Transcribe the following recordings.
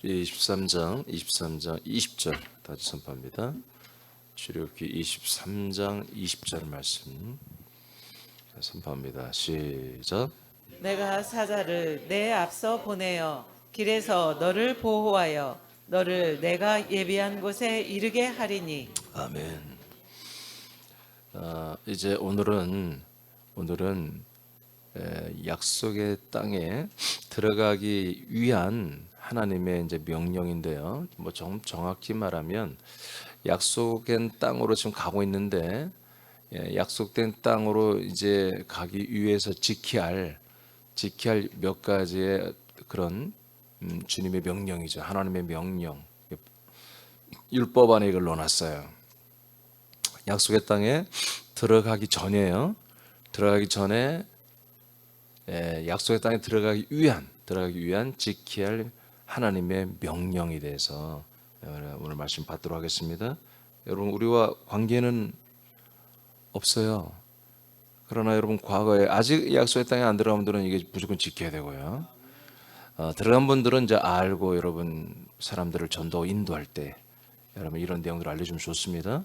23장 20절 다시 선포합니다. 출애굽기 23장 20절 말씀 선포합니다. 시작. 내가 사자를 내 앞서 보내어 길에서 너를 보호하여 너를 내가 예비한 곳에 이르게 하리니. 아멘. 이제 오늘은 약속의 땅에 들어가기 위한 하나님의 이제 명령인데요. 뭐 정확히 말하면 약속된 땅으로 지금 가고 있는데, 약속된 땅으로 이제 가기 위해서 지켜야 할 몇 가지의 그런 주님의 명령이죠. 하나님의 명령. 율법 안에 이걸 넣어놨어요. 약속의 땅에 들어가기 전에요. 들어가기 전에 약속의 땅에 들어가기 위한 지켜야 할 하나님의 명령에 대해서 오늘 말씀 받도록 하겠습니다. 여러분, 우리와 관계는 없어요. 그러나 여러분, 과거에 아직 약속의 땅에 안 들어간 분들은 이게 무조건 지켜야 되고요. 들어간 분들은 이제 알고 여러분 사람들을 전도 인도할 때 여러분 이런 내용들을 알려주면 좋습니다.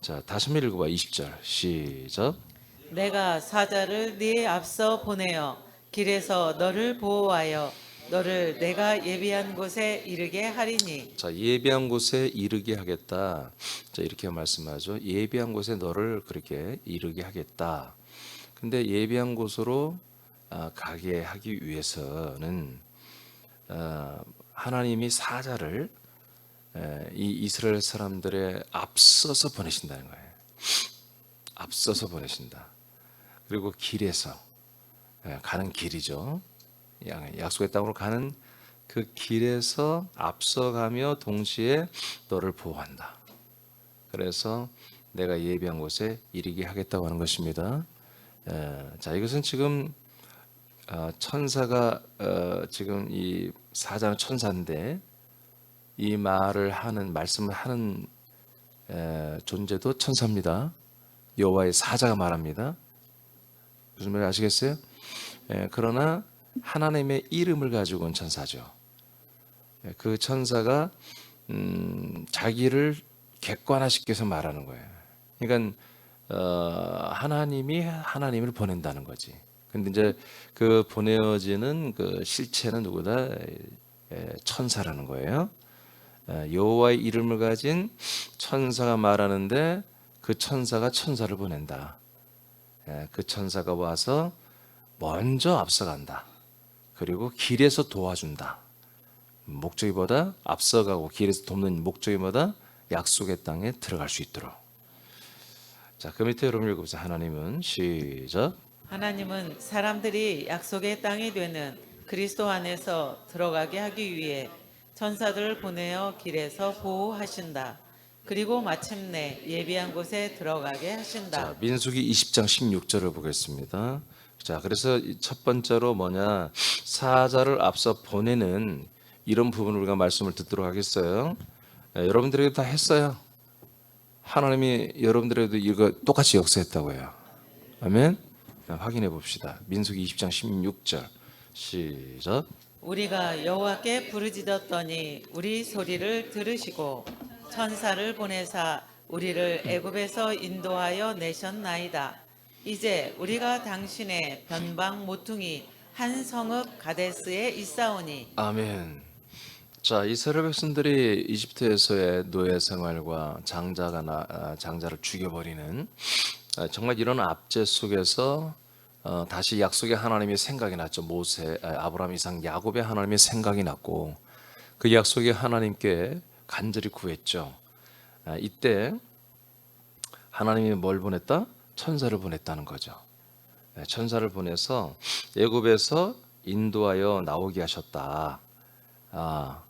자, 다시 한번 읽어봐. 20절 시작. 내가 사자를 네 앞서 보내어 길에서 너를 보호하여 너를 내가 예비한 곳에 이르게 하리니. 자, 예비한 곳에 이르게 하겠다. 자, 이렇게 말씀하죠. 예비한 곳에 너를 그렇게 이르게 하겠다. 근데 예비한 곳으로 가게 하기 위해서는 하나님이 사자를 이 이스라엘 사람들의 앞서서 보내신다는 거예요. 앞서서 보내신다. 그리고 길에서 가는 길이죠. 약속의 땅으로 가는 그 길에서 앞서가며 동시에 너를 보호한다. 그래서 내가 예비한 곳에 이르게 하겠다고 하는 것입니다. 자, 이것은 지금 천사가 지금 이 사자는 천사인데 이 말씀을 하는 존재도 천사입니다. 여호와의 사자가 말합니다. 무슨 말인지 아시겠어요? 그러나 하나님의 이름을 가지고 온 천사죠. 그 천사가 자기를 객관화시켜서 말하는 거예요. 그러니까 하나님이 하나님을 보낸다는 거지. 근데 이제 그 보내어지는 그 실체는 누구다? 천사라는 거예요. 여호와의 이름을 가진 천사가 말하는데 그 천사가 천사를 보낸다. 그 천사가 와서 먼저 앞서간다. 그리고 길에서 도와준다. 목적이 뭐다? 앞서가고 길에서 돕는 목적이 뭐다? 약속의 땅에 들어갈 수 있도록. 자, 그 밑에 여러분 읽어보세요. 하나님은 시작. 하나님은 사람들이 약속의 땅이 되는 그리스도 안에서 들어가게 하기 위해 천사들을 보내어 길에서 보호하신다. 그리고 마침내 예비한 곳에 들어가게 하신다. 자, 민수기 20장 16절을 보겠습니다. 자, 그래서 첫 번째로 뭐냐? 사자를 앞서 보내는 이런 부분을 우리가 말씀을 듣도록 하겠어요. 여러분들에게 다 했어요. 하나님이 여러분들에게도 이거 똑같이 역사했다고 해요. 아멘. 확인해 봅시다. 민수기 20장 16절 시작. 우리가 여호와께 부르짖었더니 우리 소리를 들으시고 천사를 보내사 우리를 애굽에서 인도하여 내셨나이다. 이제 우리가 당신의 변방 모퉁이 한 성읍 가데스에 있사오니. 아멘. 자, 이스라엘 백성들이 이집트에서의 노예 생활과 장자를 죽여버리는 정말 이런 압제 속에서 다시 약속의 하나님의 생각이 났죠. 아브라함, 이삭, 야곱의 하나님의 생각이 났고 그 약속의 하나님께 간절히 구했죠. 이때 하나님이 뭘 보냈다? 천사를 보냈다는 거죠. 천사를 보내서 애굽에서 인도하여 나오게 하셨다.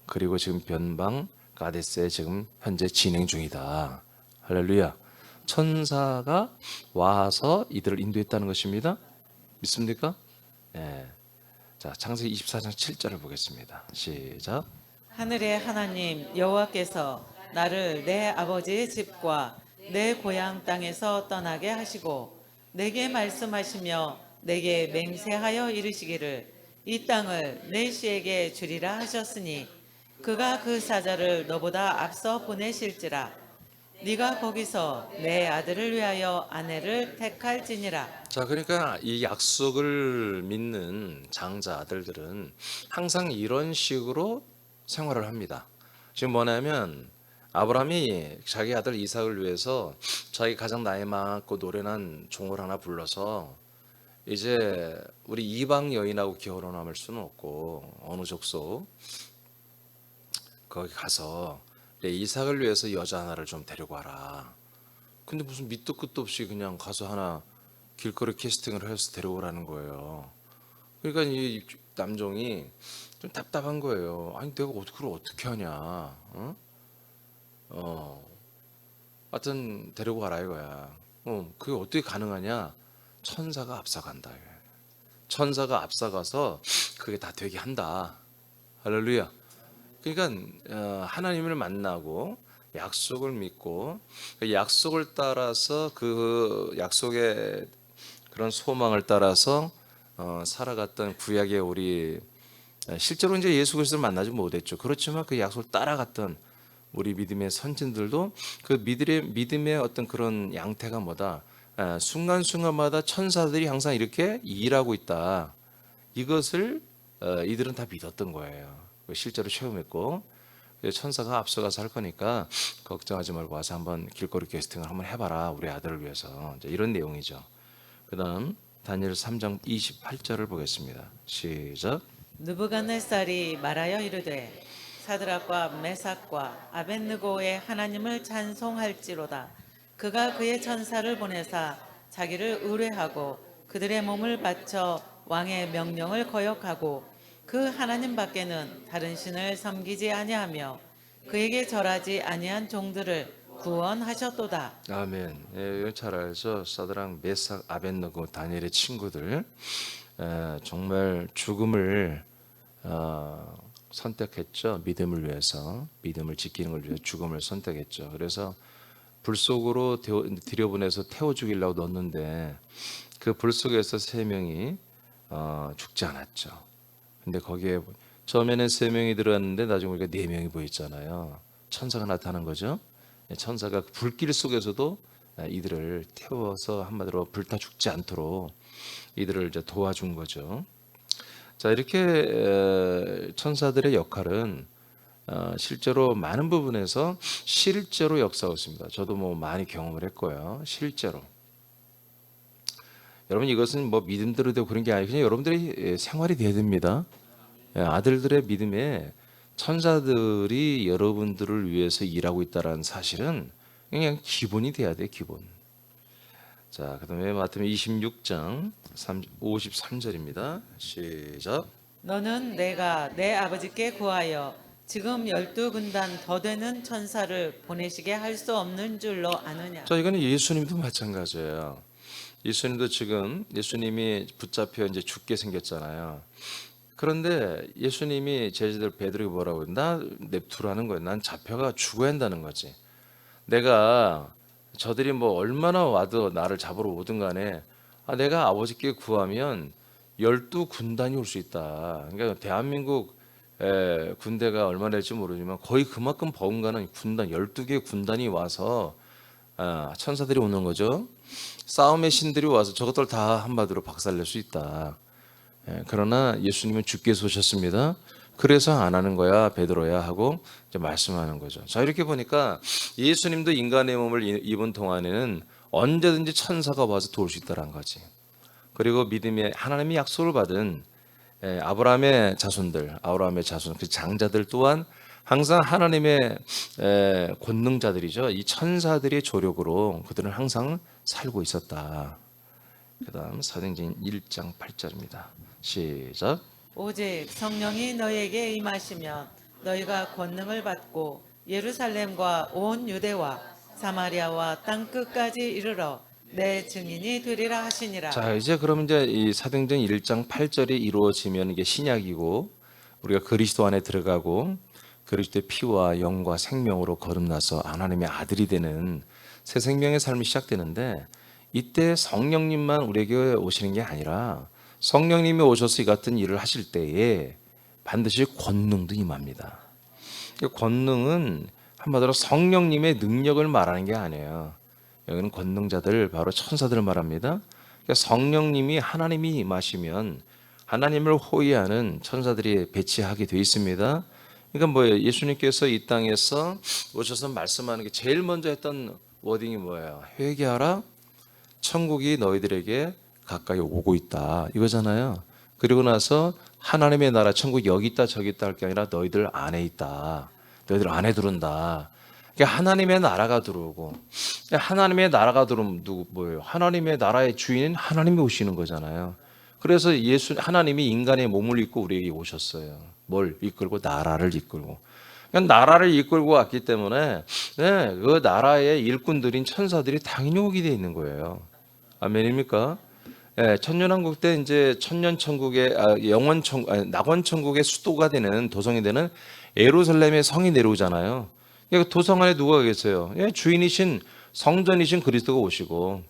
그리고 지금 변방 가데스에 지금 현재 진행 중이다. 할렐루야. 천사가 와서 이들을 인도했다는 것입니다. 믿습니까? 자, 창세기 24장 7절을 보겠습니다. 시작. 하늘의 하나님 여호와께서 나를 내 아버지의 집과 내 고향 땅에서 떠나게 하시고 내게 말씀하시며 내게 맹세하여 이르시기를 이 땅을 내 씨에게 주리라 하셨으니 그가 그 사자를 너보다 앞서 보내실지라. 네가 거기서 내 아들을 위하여 아내를 택할지니라. 자, 그러니까 이 약속을 믿는 장자 아들들은 항상 이런 식으로 생활을 합니다. 지금 뭐냐면 아브라함이 자기 아들 이삭을 위해서 자기 가장 나이 많고 노련한 종을 하나 불러서 이제 우리 이방 여인하고 결혼할 수는 없고 어느 족속 거기 가서 내 이삭을 위해서 여자 하나를 좀 데리고 와라. 근데 무슨 밑도 끝도 없이 그냥 가서 하나 길거리 캐스팅을 해서 데려오라는 거예요. 그러니까 이 남종이 좀 답답한 거예요. 아니 내가 그걸 어떻게 하냐? 어? 하여튼 데리고 가라 이거야. 그게 어떻게 가능하냐? 천사가 앞서간다. 천사가 앞서가서 그게 다 되게 한다. 할렐루야. 그러니까 하나님을 만나고 약속을 믿고 그 약속을 따라서 그 약속의 그런 소망을 따라서 살아갔던 구약의 우리 실제로 이제 예수 그리스도를 만나지 못했죠. 그렇지만 그 약속을 따라갔던 우리 믿음의 선진들도 그 믿음의 어떤 그런 양태가 뭐다. 순간순간마다 천사들이 항상 이렇게 일하고 있다. 이것을 이들은 다 믿었던 거예요. 실제로 체험했고 천사가 앞서가서 할 거니까 걱정하지 말고 와서 한번 길거리 캐스팅을 한번 해봐라. 우리 아들을 위해서. 이제 이런 내용이죠. 그 다음 다니엘 3장 28절을 보겠습니다. 시작. 느부갓네살이 말하여 이르되 사드락과 메삭과 아벳느고의 하나님을 찬송할지로다. 그가 그의 천사를 보내사 자기를 의뢰하고 그들의 몸을 바쳐 왕의 명령을 거역하고 그 하나님 밖에는 다른 신을 섬기지 아니하며 그에게 절하지 아니한 종들을 구원하셨도다. 아멘. 예, 잘 알죠. 사드락, 메삭, 아벳느고, 다니엘의 친구들 정말 죽음을 선택했죠. 믿음을 위해서, 믿음을 지키는 걸 위해서 죽음을 선택했죠. 그래서 불 속으로 들여보내서 태워 죽이려고 넣었는데 그 불 속에서 세 명이 죽지 않았죠. 근데 거기에 처음에는 세 명이 들어갔는데 나중에 우리가 네 명이 보였잖아요. 천사가 나타난 거죠. 천사가 그 불길 속에서도 이들을 태워서 한마디로 불타 죽지 않도록 이들을 이제 도와준 거죠. 자, 이렇게 천사들의 역할은 실제로 많은 부분에서 실제로 역사했습니다. 저도 뭐 많이 경험을 했고요. 실제로. 여러분 이것은 뭐 믿음대로 되고 그런 게 아니고 그냥 여러분들이 생활이 돼야 됩니다. 아들들의 믿음에 천사들이 여러분들을 위해서 일하고 있다는 사실은 그냥 기본이 돼야 돼, 기본. 자, 그다음에 마태복음 26장 53절입니다. 시작. 너는 내가 내 아버지께 구하여 지금 12군단 더 되는 천사를 보내시게 할 수 없는 줄로 아느냐. 자, 이거는 예수님도 마찬가지예요. 예수님도 지금 예수님이 붙잡혀 이제 죽게 생겼잖아요. 그런데 예수님이 제자들 베드로에게 뭐라고 나 냅두라는 거예요. 난 잡혀가 죽어야 한다는 거지. 내가 저들이 뭐 얼마나 와도 나를 잡으러 오든 간에 내가 아버지께 구하면 12군단이 올 수 있다. 그러니까 대한민국 군대가 얼마나 될지 모르지만 거의 그만큼 버금가는 군단 12개 군단이 와서 천사들이 오는 거죠. 싸움의 신들이 와서 저것들 다 한마디로 박살낼 수 있다. 그러나 예수님은 죽게 쏘셨습니다. 그래서 안 하는 거야 베드로야 하고 이제 말씀하는 거죠. 자, 이렇게 보니까 예수님도 인간의 몸을 입은 동안에는 언제든지 천사가 와서 도울 수 있다는 거지. 그리고 믿음의 하나님의 약속을 받은 아브라함의 자손, 그 장자들 또한 항상 하나님의 권능자들이죠. 이 천사들의 조력으로 그들은 항상 살고 있었다. 그다음 사도행전 1장 8절입니다. 시작. 오직 성령이 너희에게 임하시면 너희가 권능을 받고 예루살렘과 온 유대와 사마리아와 땅 끝까지 이르러 내 증인이 되리라 하시니라. 자, 이제 그럼 이제 이 사도행전 1장 8절이 이루어지면 이게 신약이고 우리가 그리스도 안에 들어가고 그리스도의 피와 영과 생명으로 거듭나서 하나님의 아들이 되는 새 생명의 삶이 시작되는데 이때 성령님만 우리에게 오시는 게 아니라 성령님이 오셔서 이 같은 일을 하실 때에 반드시 권능도 임합니다. 권능은 한마디로 성령님의 능력을 말하는 게 아니에요. 여기는 권능자들, 바로 천사들을 말합니다. 그러니까 성령님이, 하나님이 임하시면 하나님을 호위하는 천사들이 배치하게 돼 있습니다. 그러니까 뭐예요? 예수님께서 이 땅에서 오셔서 말씀하는 게 제일 먼저 했던 워딩이 뭐예요? 회개하라, 천국이 너희들에게 가까이 오고 있다, 이거잖아요. 그리고 나서 하나님의 나라, 천국 여기 있다 저기 있다 할 게 아니라 너희들 안에 있다, 너희들 안에 들어온다. 그러니까 하나님의 나라가 들어오고, 하나님의 나라가 들어오면 누구 뭐예요? 하나님의 나라의 주인은 하나님이 오시는 거잖아요. 그래서 하나님이 인간의 몸을 입고 우리에게 오셨어요. 뭘 이끌고? 나라를 이끌고. 그러니까 나라를 이끌고 왔기 때문에 그 나라의 일꾼들인 천사들이 당연히 오게 돼 있는 거예요. 아멘입니까? 천년왕국 때 이제 천년천국의 낙원천국의 수도가 되는, 도성이 되는 예루살렘의 성이 내려오잖아요. 그러니까 도성 안에 누가 계세요? 주인이신, 성전이신 그리스도가 오시고,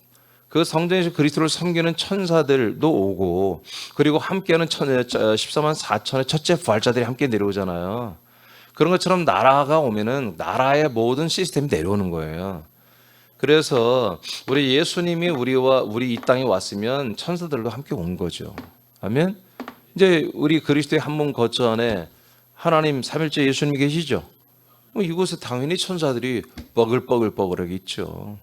그 성전에서 그리스도를 섬기는 천사들도 오고, 그리고 함께하는 14만 4천의 첫째 부활자들이 함께 내려오잖아요. 그런 것처럼 나라가 오면은 나라의 모든 시스템이 내려오는 거예요. 그래서 우리 예수님이 우리 이 땅에 왔으면 천사들도 함께 온 거죠. 아멘. 이제 우리 그리스도의 한 몸 거처 안에 하나님 삼일째 예수님이 계시죠. 이곳에 당연히 천사들이 뻐글뻐글뻐글하게 있죠.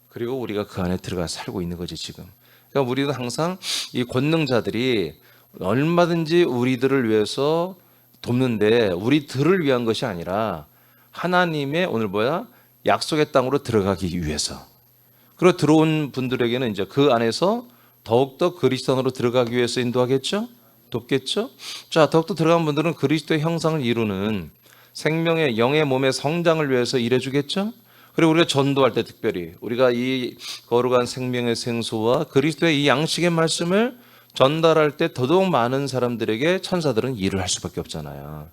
그리고 우리가 그 안에 들어가 살고 있는 거지 지금. 그러니까 우리도 항상 이 권능자들이 얼마든지 우리들을 위해서 돕는데, 우리들을 위한 것이 아니라 하나님의 오늘 약속의 땅으로 들어가기 위해서. 그리고 들어온 분들에게는 이제 그 안에서 더욱더 그리스도 안으로 들어가기 위해서 인도하겠죠? 돕겠죠? 자, 더욱더 들어간 분들은 그리스도의 형상을 이루는 생명의 영의 몸의 성장을 위해서 일해주겠죠? 그리고 우리가 전도할 때 특별히 우리가 이 거룩한 생명의 생수와 그리스도의 이 양식의 말씀을 전달할 때 더더욱 많은 사람들에게 천사들은 일을 할 수밖에 없잖아요.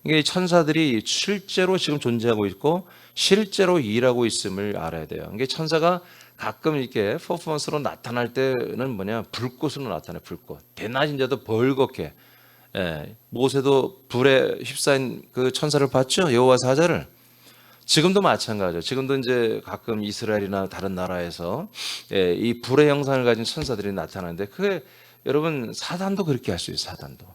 이게 천사들이 실제로 지금 존재하고 있고 실제로 일하고 있음을 알아야 돼요. 이게 천사가 가끔 이렇게 퍼포먼스로 나타날 때는 불꽃으로 나타나요. 불꽃. 대낮인 자도 벌겋게. 모세도 불에 휩싸인 그 천사를 봤죠? 여호와 사자를. 지금도 마찬가지죠. 지금도 이제 가끔 이스라엘이나 다른 나라에서 이 불의 형상을 가진 천사들이 나타나는데, 그게 여러분 사단도 그렇게 할 수 있어요. 사단도.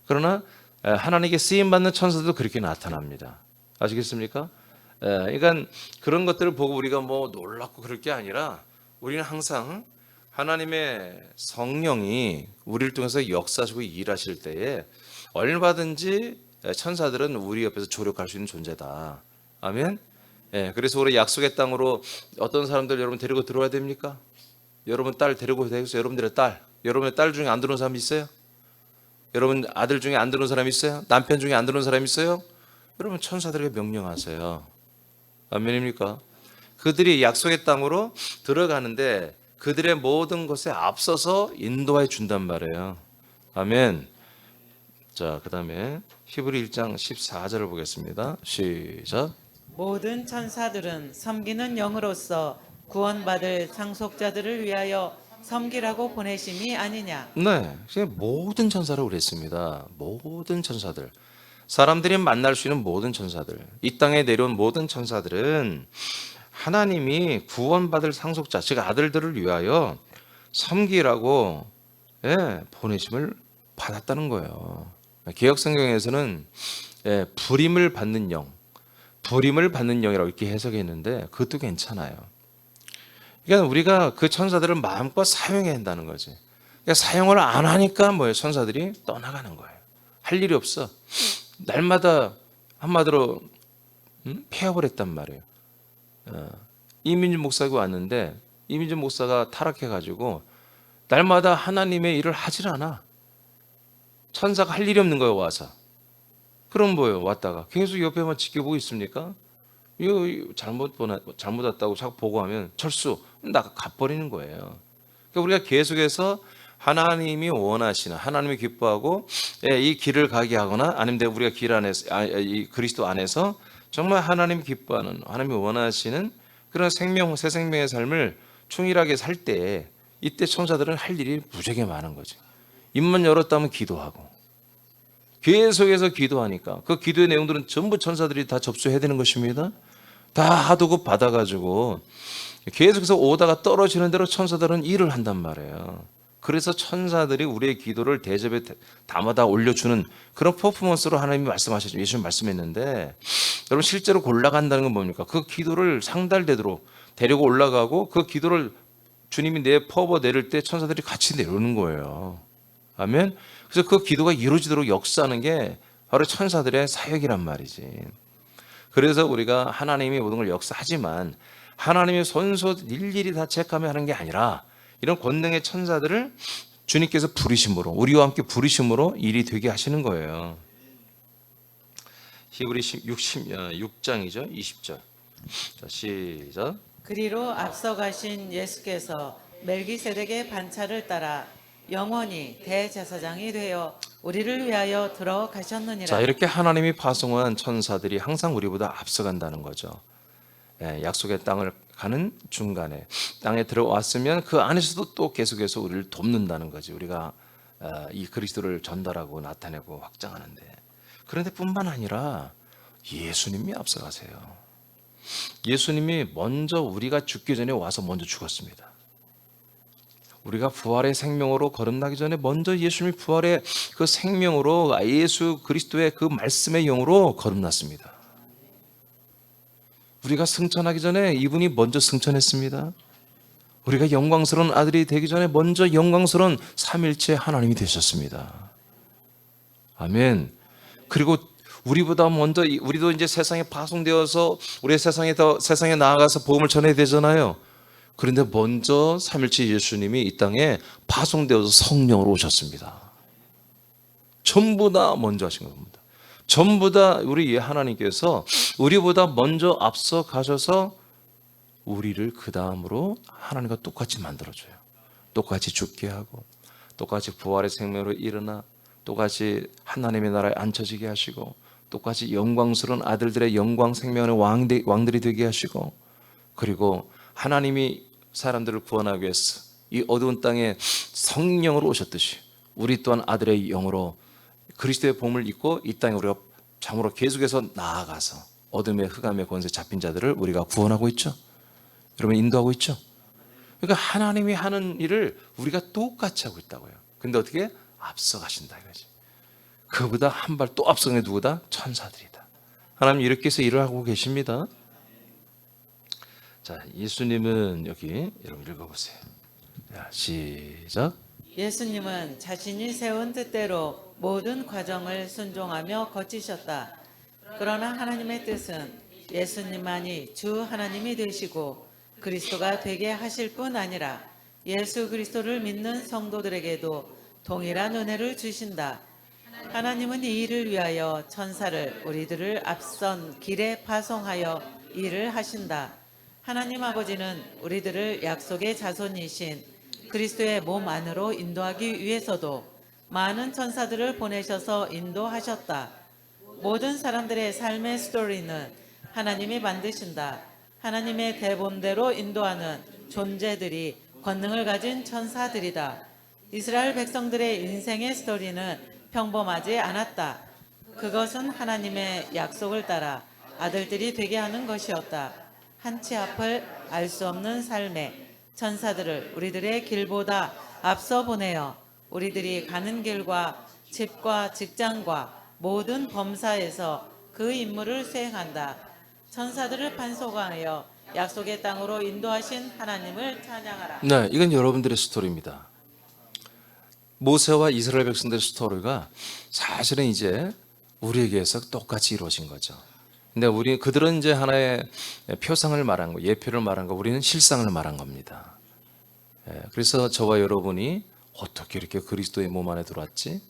그러나 하나님께 쓰임 받는 천사들도 그렇게 나타납니다. 아시겠습니까? 그러니까 그런 것들을 보고 우리가 놀랍고 그럴 게 아니라, 우리는 항상 하나님의 성령이 우리를 통해서 역사하시고 일하실 때에 얼마든지 천사들은 우리 옆에서 조력할 수 있는 존재다. 아멘. 그래서 우리 약속의 땅으로 어떤 사람들 여러분 데리고 들어와야 됩니까? 여러분 딸 데리고 되겠어요? 여러분의 딸 중에 안 들어온 사람 있어요? 여러분 아들 중에 안 들어온 사람 있어요? 남편 중에 안 들어온 사람 있어요? 여러분 천사들에게 명령하세요. 아멘입니까? 그들이 약속의 땅으로 들어가는데 그들의 모든 것에 앞서서 인도해 준단 말이에요. 아멘. 자, 그 다음에 히브리 1장 14절을 보겠습니다. 시작. 모든 천사들은 섬기는 영으로서 구원받을 상속자들을 위하여 섬기라고 보내심이 아니냐. 네, 모든 천사를 그랬습니다. 모든 천사들, 사람들이 만날 수 있는 모든 천사들, 이 땅에 내려온 모든 천사들은 하나님이 구원받을 상속자, 즉 아들들을 위하여 섬기라고 보내심을 받았다는 거예요. 개역성경에서는 부림을 받는 영, 부림을 받는 영이라고 이렇게 해석했는데 그것도 괜찮아요. 그러니까 우리가 그 천사들을 마음껏 사용해야 한다는 거지. 그러니까 사용을 안 하니까 천사들이 떠나가는 거예요. 할 일이 없어. 날마다 한마디로 폐업을 했단 말이에요. 이민준 목사가 왔는데 이민준 목사가 타락해가지고 날마다 하나님의 일을 하질 않아. 천사가 할 일이 없는 거예요, 와서. 그럼 왔다가 계속 옆에만 지켜보고 있습니까? 이거 잘못 왔다고 자꾸 보고하면 철수, 나가 가버리는 거예요. 그러니까 우리가 계속해서 하나님이 원하시는, 하나님이 기뻐하고 이 길을 가게 하거나 아니면 우리가 길 안에서, 이 그리스도 안에서 정말 하나님 기뻐하는, 하나님이 원하시는 그런 새 생명의 삶을 충실하게 살 때, 이때 천사들은 할 일이 무지하게 많은 거죠. 입만 열었다면 기도하고 계속해서 기도하니까 그 기도의 내용들은 전부 천사들이 다 접수해야 되는 것입니다. 다 하도급 받아가지고 계속해서 오다가 떨어지는 대로 천사들은 일을 한단 말이에요. 그래서 천사들이 우리의 기도를 대접에 담아다 올려주는 그런 퍼포먼스로 하나님이 말씀하셨죠. 예수님 말씀했는데, 여러분 실제로 올라간다는 건 뭡니까? 그 기도를 상달되도록 데리고 올라가고 그 기도를 주님이 퍼버 내릴 때 천사들이 같이 내려오는 거예요. 아멘. 그래서 그 기도가 이루어지도록 역사하는 게 바로 천사들의 사역이란 말이지. 그래서 우리가 하나님이 모든 걸 역사하지만 하나님의 손수 일일이 다 체크하며 하는 게 아니라 이런 권능의 천사들을 주님께서 부르심으로, 우리와 함께 부르심으로 일이 되게 하시는 거예요. 히브리 6장이죠. 20절. 자, 시작. 그리로 앞서가신 예수께서 멜기세덱의 반차를 따라 영원히 대제사장이 되어 우리를 위하여 들어가셨느니라. 자, 이렇게 하나님이 파송한 천사들이 항상 우리보다 앞서간다는 거죠. 약속의 땅을 가는 중간에 땅에 들어왔으면 그 안에서도 또 계속해서 우리를 돕는다는 거지. 우리가 이 그리스도를 전달하고 나타내고 확장하는데. 그런데 뿐만 아니라 예수님이 앞서가세요. 예수님이 먼저 우리가 죽기 전에 와서 먼저 죽었습니다. 우리가 부활의 생명으로 거듭나기 전에 먼저 예수님이 부활의 그 생명으로 예수 그리스도의 그 말씀의 영으로 거듭났습니다. 우리가 승천하기 전에 이분이 먼저 승천했습니다. 우리가 영광스러운 아들이 되기 전에 먼저 영광스러운 삼일체 하나님이 되셨습니다. 아멘. 그리고 우리보다 먼저 우리도 이제 세상에 파송되어서 우리 세상에 나아가서 복음을 전해야 되잖아요. 그런데 먼저 삼일체 예수님이 이 땅에 파송되어서 성령으로 오셨습니다. 전부 다 먼저 하신 겁니다. 전부 다 우리 하나님께서 우리보다 먼저 앞서 가셔서 우리를 그 다음으로 하나님과 똑같이 만들어줘요. 똑같이 죽게 하고 똑같이 부활의 생명으로 일어나 똑같이 하나님의 나라에 앉혀지게 하시고 똑같이 영광스러운 아들들의 영광 생명의 왕들이 되게 하시고, 그리고 하나님이 사람들을 구원하기 위해서 이 어두운 땅에 성령으로 오셨듯이 우리 또한 아들의 영으로 그리스도의 복음을 입고 이 땅에 우리가 참으로 계속해서 나아가서 어둠의 흑암의 권세 잡힌 자들을 우리가 구원하고 있죠. 여러분 인도하고 있죠. 그러니까 하나님이 하는 일을 우리가 똑같이 하고 있다고요. 근데 어떻게? 앞서가신다 이거지. 그보다 한 발 또 앞서는 게 누구다? 천사들이다. 하나님 이렇게 해서 일을 하고 계십니다. 자, 예수님은 여기 여러분 읽어보세요. 자, 시작. 예수님은 자신이 세운 뜻대로 모든 과정을 순종하며 거치셨다. 그러나 하나님의 뜻은 예수님만이 주 하나님이 되시고 그리스도가 되게 하실 뿐 아니라 예수 그리스도를 믿는 성도들에게도 동일한 은혜를 주신다. 하나님은 이 일을 위하여 천사를 우리들을 앞선 길에 파송하여 일을 하신다. 하나님 아버지는 우리들을 약속의 자손이신 그리스도의 몸 안으로 인도하기 위해서도 많은 천사들을 보내셔서 인도하셨다. 모든 사람들의 삶의 스토리는 하나님이 만드신다. 하나님의 대본대로 인도하는 존재들이 권능을 가진 천사들이다. 이스라엘 백성들의 인생의 스토리는 평범하지 않았다. 그것은 하나님의 약속을 따라 아들들이 되게 하는 것이었다. 한치 앞을 알 수 없는 삶에 천사들을 우리들의 길보다 앞서 보내어 우리들이 가는 길과 집과 직장과 모든 범사에서 그 임무를 수행한다. 천사들을 판소하여 약속의 땅으로 인도하신 하나님을 찬양하라. 네, 이건 여러분들의 스토리입니다. 모세와 이스라엘 백성들의 스토리가 사실은 이제 우리에게서 똑같이 이루어진 거죠. 근데 그들은 이제 하나의 표상을 말한 거, 예표를 말한 거, 우리는 실상을 말한 겁니다. 그래서 저와 여러분이 어떻게 이렇게 그리스도의 몸 안에 들어왔지?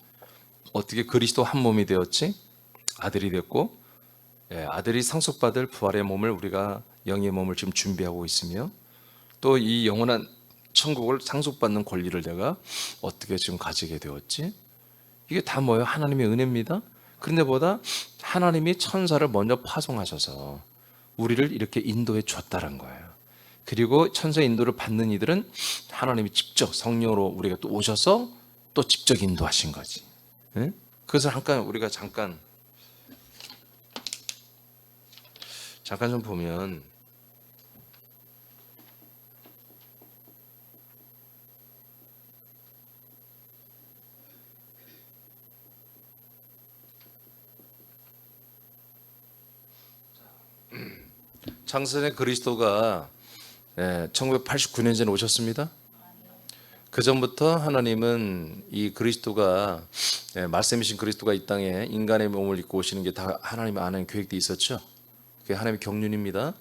어떻게 그리스도 한 몸이 되었지? 아들이 됐고, 아들이 상속받을 부활의 몸을 우리가 영의 몸을 지금 준비하고 있으며, 또 이 영원한 천국을 상속받는 권리를 내가 어떻게 지금 가지게 되었지? 이게 다 뭐예요? 하나님의 은혜입니다. 그런데 보다 하나님이 천사를 먼저 파송하셔서 우리를 이렇게 인도해 줬다는 거예요. 그리고 천사의 인도를 받는 이들은 하나님이 직접 성령으로 우리가 또 오셔서 또 직접 인도하신 거지. 네? 그것을 우리가 잠깐 좀 보면 창세전에 그리스도가 1989년 전에 오셨습니다. 그 전부터 하나님은 이 그리스도가 말씀이신 그리스도가 이 땅에 인간의 몸을 입고 오시는 게 다 하나님 안에 계획돼 있었죠. 그게 하나님의 경륜입니다.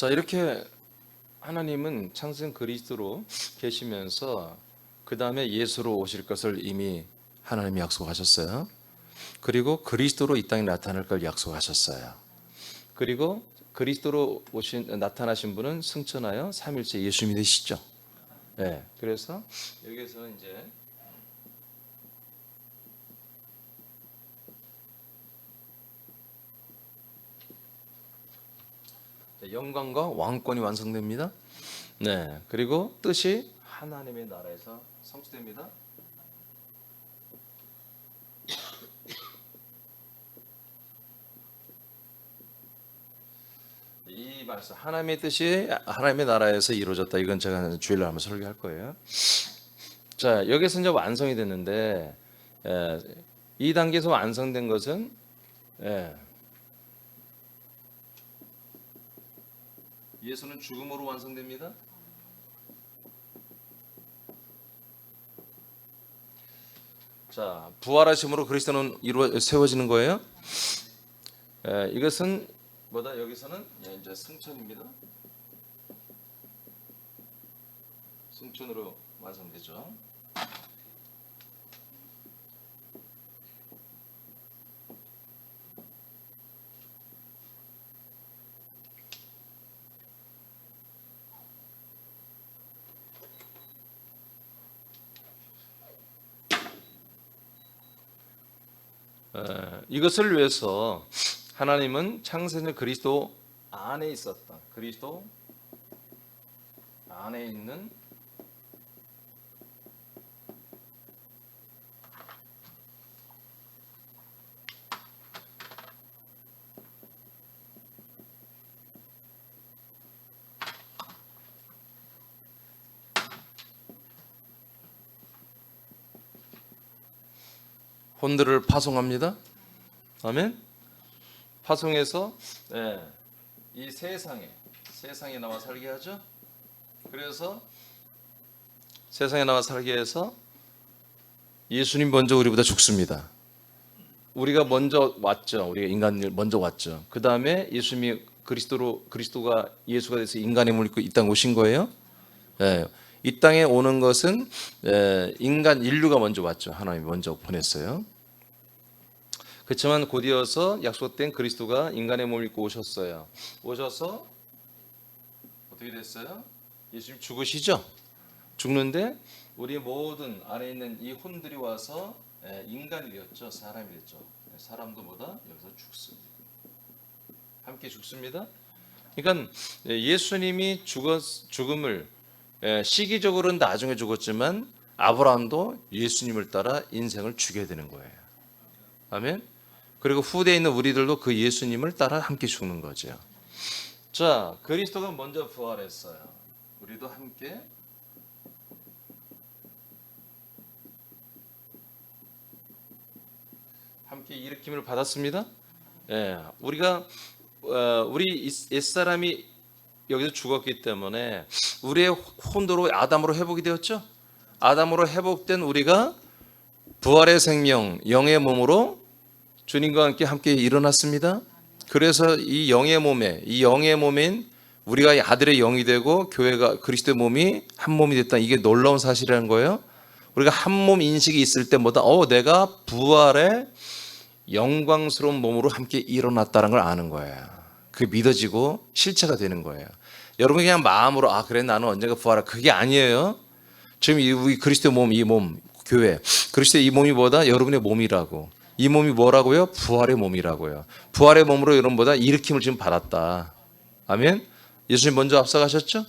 자, 이렇게 하나님은 창세전 그리스도로 계시면서 그 다음에 예수로 오실 것을 이미 하나님이 약속하셨어요. 그리고 그리스도로 이 땅에 나타날 걸 약속하셨어요. 그리고 그리스도로 나타나신 분은 승천하여 삼일째 예수님이 되시죠. 네, 그래서 여기에서는 이제 영광과 왕권이 완성됩니다. 네, 그리고 뜻이 하나님의 나라에서 성취됩니다. 이 말씀 하나님의 뜻이 하나님의 나라에서 이루어졌다. 이건 제가 주일날 한번 설교할 거예요. 자, 여기서 이제 완성이 됐는데 이 단계에서 완성된 것은 예수는 죽음으로 완성됩니다. 자, 부활하심으로 그리스도는 세워지는 거예요. 이것은 뭐다? 여기서는 이제 승천입니다. 승천으로 완성되죠. 이것을 위해서 하나님은 창세전 그리스도 안에 있었다. 그리스도 안에 있는 혼들을 파송합니다. 아멘. 파송해서 이 세상에 나와 살게 하죠. 그래서 세상에 나와 살게 해서 예수님 먼저 우리보다 죽습니다. 우리가 먼저 왔죠. 우리가 인간을 먼저 왔죠. 그 다음에 예수님이 그리스도가 예수가 돼서 인간의 몸을 입고 이 땅에 오신 거예요. 이 땅에 오는 것은 인간 인류가 먼저 왔죠. 하나님이 먼저 보냈어요. 그렇지만 곧이어서 약속된 그리스도가 인간의 몸을 입고 오셨어요. 오셔서 어떻게 됐어요? 예수님 죽으시죠? 죽는데 우리 모든 안에 있는 이 혼들이 와서 인간이 되었죠. 사람이 됐죠. 사람도 뭐다? 여기서 죽습니다. 함께 죽습니다. 그러니까 예수님이 죽음을 시기적으로는 나중에 죽었지만 아브라함도 예수님을 따라 인생을 죽여야 되는 거예요. 아멘. 그리고 후대에 있는 우리들도 그 예수님을 따라 함께 죽는 거죠. 자, 그리스도가 먼저 부활했어요. 우리도 함께 일으킴을 받았습니다. 우리 옛사람이 여기서 죽었기 때문에 우리의 혼도로 아담으로 회복이 되었죠. 아담으로 회복된 우리가 부활의 생명, 영의 몸으로 주님과 함께 일어났습니다. 그래서 이 영의 몸인 우리가 아들의 영이 되고 교회가 그리스도의 몸이 한 몸이 됐다. 이게 놀라운 사실이라는 거예요. 우리가 한 몸 인식이 있을 때보다 내가 부활의 영광스러운 몸으로 함께 일어났다는 걸 아는 거예요. 그게 믿어지고 실체가 되는 거예요. 여러분이 그냥 마음으로 그래 나는 언젠가 부활할 그게 아니에요. 지금 우리 그리스도의 몸, 이 몸, 교회 그리스도의 이 몸이 뭐다? 여러분의 몸이라고. 이 몸이 뭐라고요? 부활의 몸이라고요. 부활의 몸으로 여러분보다 일으킴을 지금 받았다. 아멘. 예수님 먼저 앞서가셨죠?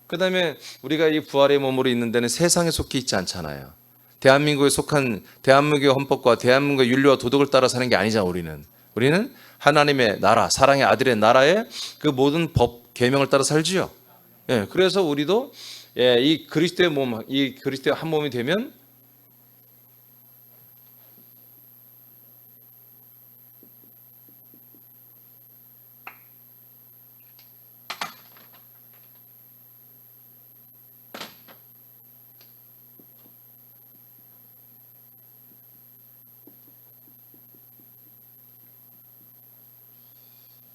그 다음에 우리가 이 부활의 몸으로 있는 데는 세상에 속해 있지 않잖아요. 대한민국에 속한 대한민국의 헌법과 대한민국의 윤리와 도덕을 따라 사는 게 아니잖아. 우리는 하나님의 나라, 사랑의 아들의 나라의 그 모든 법 계명을 따라 살지요. 예, 그래서 우리도 이 그리스도의 몸, 이 그리스도의 한 몸이 되면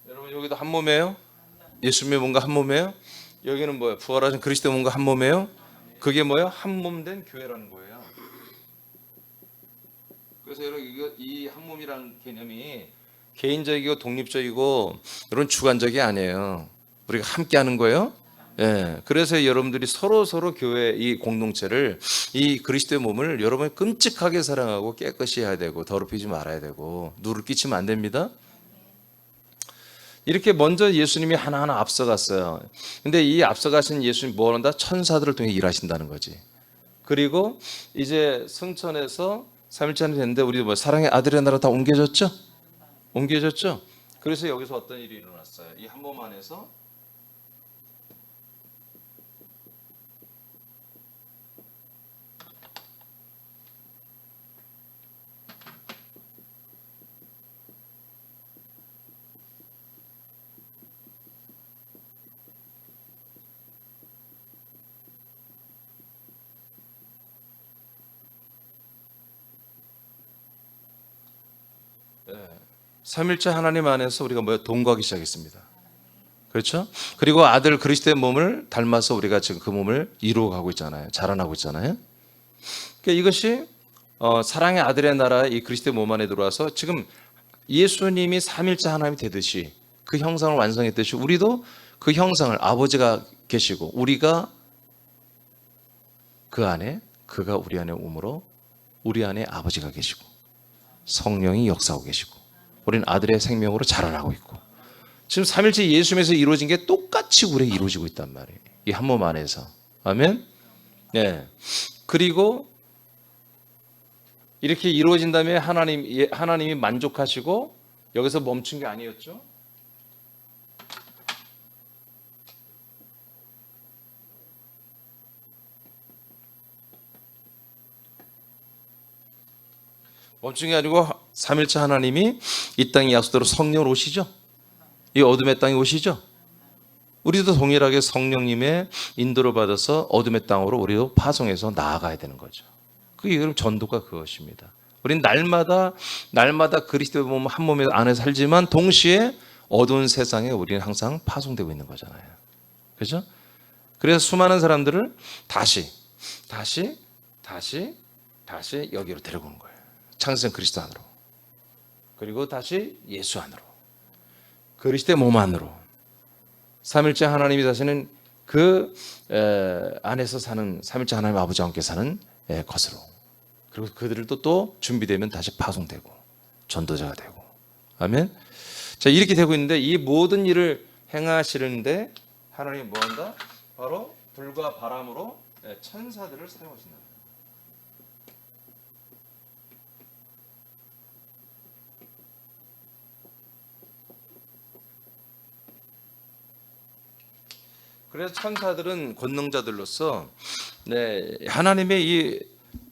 여러분 여기도 한 몸이에요? 예수님의 몸과 한 몸이에요? 여기는 뭐예요? 부활하신 그리스도의 몸과 한 몸이에요? 그게 뭐예요? 한 몸 된 교회라는 거예요. 그래서 여러분 이 한 몸이라는 개념이 개인적이고 독립적이고 이런 주관적이 아니에요. 우리가 함께 하는 거예요. 예. 그래서 여러분들이 서로 교회 이 공동체를 이 그리스도의 몸을 여러분이 끔찍하게 사랑하고 깨끗이 해야 되고 더럽히지 말아야 되고 누를 끼치면 안 됩니다. 이렇게 먼저 예수님이 하나하나 앞서갔어요. 근데 이 앞서가신 예수님 뭐 한다? 천사들을 통해 일하신다는 거지. 그리고 이제 성천에서 3일째는 됐는데 우리 뭐 사랑의 아들의 나라 다 옮겨졌죠? 옮겨졌죠? 그래서 여기서 어떤 일이 일어났어요? 이 한 몸 안에서 삼일째 하나님 안에서 우리가 동거하기 시작했습니다. 그렇죠? 그리고 아들 그리스도의 몸을 닮아서 우리가 지금 그 몸을 이루어가고 있잖아요. 자라나고 있잖아요. 그러니까 이것이 사랑의 아들의 나라 이 그리스도의 몸 안에 들어와서 지금 예수님이 삼일째 하나님이 되듯이 그 형상을 완성했듯이 우리도 그 형상을 아버지가 계시고 우리가 그 안에 그가 우리 안에 오므로 우리 안에 아버지가 계시고 성령이 역사하고 계시고 우리는 아들의 생명으로 자라나고 있고 지금 삼일째 예수님에서 이루어진 게 똑같이 우리에 이루어지고 있단 말이에요. 이 한 몸 안에서. 아멘. 네. 그리고 이렇게 이루어진 다음에 하나님이 만족하시고 여기서 멈춘 게 아니었죠. 멈춘 게 아니고 삼일째 하나님이 이 땅에 약속대로 성령으로 오시죠. 이 어둠의 땅에 오시죠. 우리도 동일하게 성령님의 인도를 받아서 어둠의 땅으로 우리도 파송해서 나아가야 되는 거죠. 그게 그럼 전도가 그것입니다. 우리는 날마다 그리스도의 몸 한 몸 안에 살지만 동시에 어두운 세상에 우리는 항상 파송되고 있는 거잖아요. 그렇죠? 그래서 수많은 사람들을 다시 여기로 데려오는 거예요. 창세전 그리스도 안으로. 그리고 다시 예수 안으로. 그리스도의 몸 안으로. 삼일째 하나님이 사시는 그 안에서 사는 삼일째 하나님 아버지와 함께 사는 것으로. 그리고 그들도 또 준비되면 다시 파송되고 전도자가 되고. 아멘. 자, 이렇게 되고 있는데 이 모든 일을 행하시는데 하나님이 뭐 한다? 바로 불과 바람으로 천사들을 사용하신다. 그래서 천사들은 권능자들로서 하나님의 이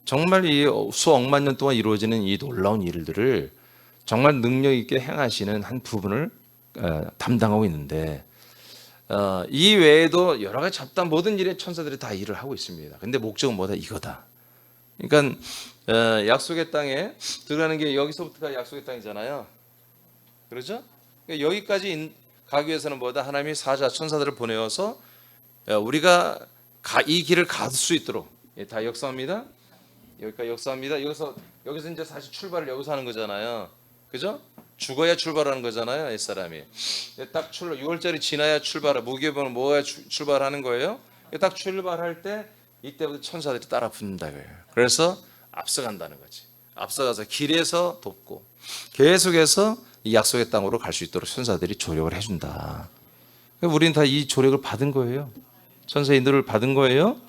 정말 이 수억만 년 동안 이루어지는 이 놀라운 일들을 정말 능력 있게 행하시는 한 부분을 담당하고 있는데 이 외에도 여러 가지 잡다한 모든 일에 천사들이 다 일을 하고 있습니다. 근데 목적은 뭐다? 이거다. 그러니까 약속의 땅에 들어가는 게 여기서부터가 약속의 땅이잖아요. 그렇죠? 그러니까 여기까지 가기 위해서는 뭐다? 하나님이 사자 천사들을 보내어서 우리가 이 길을 갈 수 있도록 다 역사합니다. 여기까지 역사합니다. 여기서 이제 사실 출발을 여기서 하는 거잖아요. 그죠? 죽어야 출발하는 거잖아요. 옛사람이. 딱 6월절이 지나야 무교병을 모아야 출발하는 거예요. 딱 출발할 때 이때부터 천사들이 따라 붙는다 거예요. 그래서 앞서간다는 거지. 앞서가서 길에서 돕고 계속해서 이 약속의 땅으로 갈 수 있도록 천사들이 조력을 해준다. 우리는 다 이 조력을 받은 거예요. 천사의 인도를 받은 거예요.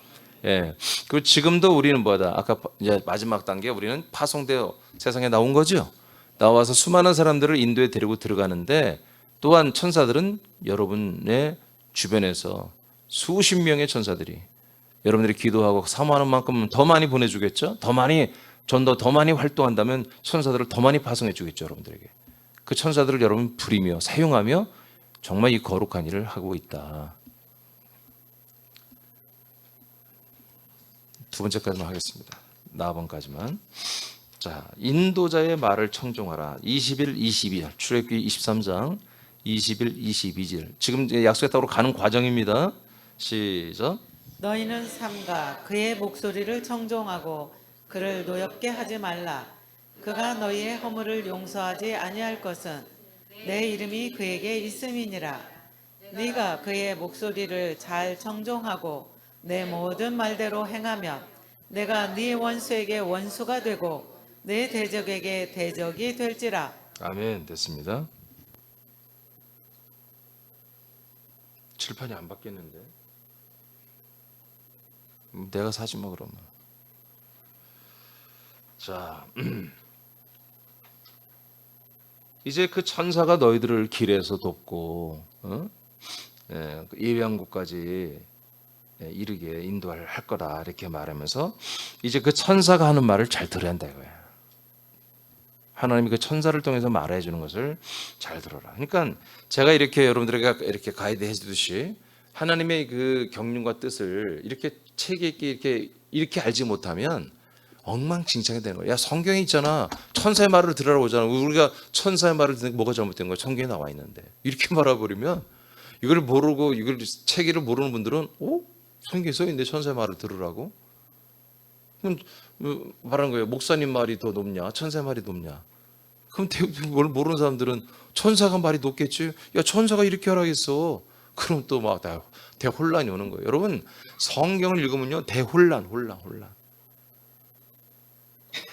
예. 그리고 지금도 우리는 뭐다? 아까 이제 마지막 단계 우리는 파송되어 세상에 나온 거죠. 나와서 수많은 사람들을 인도에 데리고 들어가는데 또한 천사들은 여러분의 주변에서 수십 명의 천사들이 여러분들이 기도하고 사모하는 만큼 더 많이 보내주겠죠. 더 많이 전도 더 많이 활동한다면 천사들을 더 많이 파송해 주겠죠. 여러분들에게. 그 천사들을 여러분 부리며 사용하며 정말 이 거룩한 일을 하고 있다. 두 번째까지만 하겠습니다. 나번까지만. 자, 인도자의 말을 청종하라. 21, 22절. 출애굽기 23장 21, 22절. 지금 약속의 땅으로 가는 과정입니다. 시작. 너희는 삼가 그의 목소리를 청종하고 그를 노엽게 하지 말라. 그가 너희의 허물을 용서하지 아니할 것은 내 이름이 그에게 있음이니라. 네가 그의 목소리를 잘 청종하고 내 모든 말대로 행하면 내가 네 원수에게 원수가 되고 내 대적에게 대적이 될지라. 아멘. 됐습니다. 칠판이 안 바뀌었는데. 내가 사지 뭐 그러면. 자, 이제 그 천사가 너희들을 길에서 돕고 예배왕국까지 이르게 인도할 거다 이렇게 말하면서 이제 그 천사가 하는 말을 잘 들어야 한다 이거야. 하나님이 그 천사를 통해서 말해 주는 것을 잘 들어라. 그러니까 제가 이렇게 여러분들에게 이렇게 가이드 해주듯이 하나님의 그 경륜과 뜻을 이렇게 책 있게 이렇게 알지 못하면 엉망진창이 되는 거야. 야, 성경에 있잖아. 천사의 말을 들으라고 하잖아. 우리가 천사의 말을 듣는 게 뭐가 잘못된 거야? 성경에 나와 있는데. 이렇게 말해버리면 이걸 모르고 이걸 체계를 모르는 분들은 성경에 써 있는데 천사의 말을 들으라고? 그럼 말하는 거예요. 목사님 말이 더 높냐? 천사의 말이 높냐? 그럼 뭘 모르는 사람들은 천사가 말이 높겠지? 야, 천사가 이렇게 하라겠어. 그럼 또 막 대혼란이 오는 거예요. 여러분, 성경을 읽으면요. 혼란.